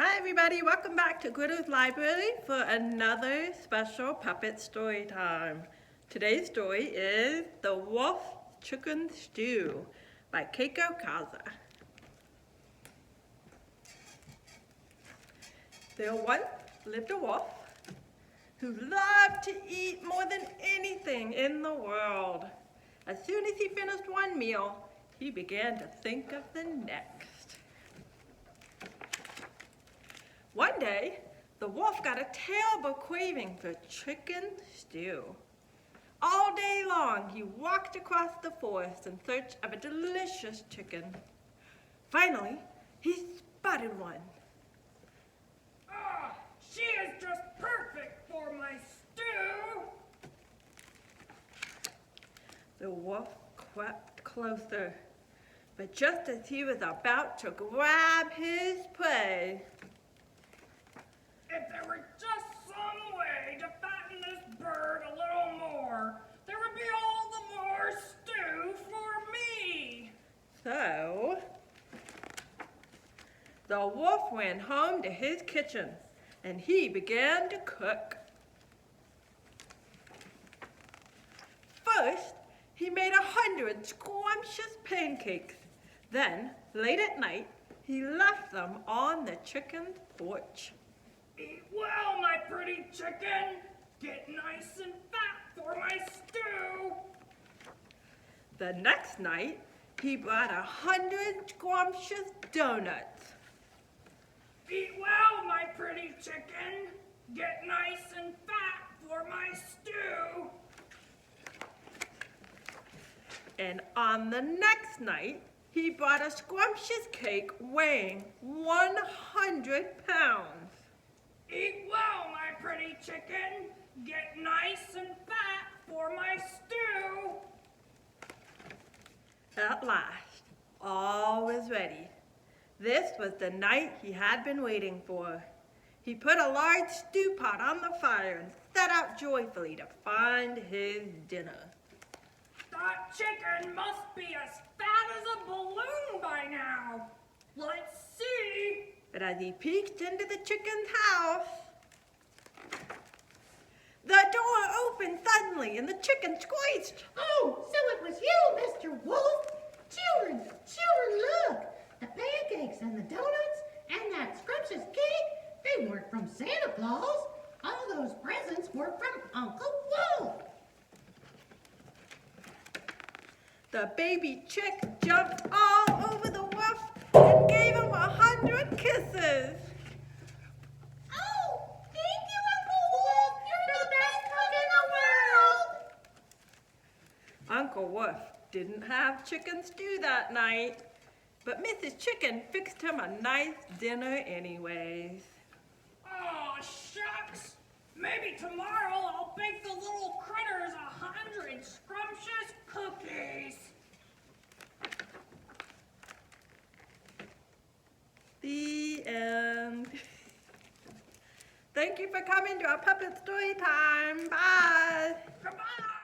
Hi everybody, welcome back to Gwitter's Library for another special puppet story time. Today's story is The Wolf Chicken Stew by Keiko Kaza. There once lived a wolf who loved to eat more than anything in the world. As soon as he finished one meal, he began to think of the next. One day, the wolf got a terrible craving for chicken stew. All day long, he walked across the forest in search of a delicious chicken. Finally, he spotted one. Ah, she is just perfect for my stew. The wolf crept closer, but just as he was about to grab his prey, If there were just some way to fatten this bird a little more, there would be all the more stew for me. so the wolf ran home to his kitchen and he began to cook. First, he made 100 scrumptious pancakes. Then, late at night, he left them on the chicken's porch. Eat well, my pretty chicken. Get nice and fat for my stew. The next night, he brought 100 scrumptious donuts. Eat well, my pretty chicken. Get nice and fat for my stew. And on the next night, he brought a scrumptious cake weighing 100 pounds. Eat well, my pretty chicken. Get nice and fat for my stew. At last, all was ready. This was the night he had been waiting for. He put a large stew pot on the fire and set out joyfully to find his dinner. That chicken must be as fat as a balloon by now. Let's see. But as he peeked into the chicken's house, the door opened suddenly and the chicken squeaked. Oh, so it was you, Mr. Wolf. Children, look. The pancakes and the donuts and that scrumptious cake, they weren't from Santa Claus. All those presents were from Uncle Wolf. The baby chick jumped all over the wolf and gave him 100 kisses. Oh, thank you, Uncle Wolf. You're the best cook in the world. Uncle Wolf didn't have chicken stew that night, but Mrs. Chicken fixed him a nice dinner anyways. Oh, shucks. Maybe tomorrow I'll bake the little critters 100 scrumptious cookies. The end. Thank you for coming to our puppet story time. Bye. Goodbye.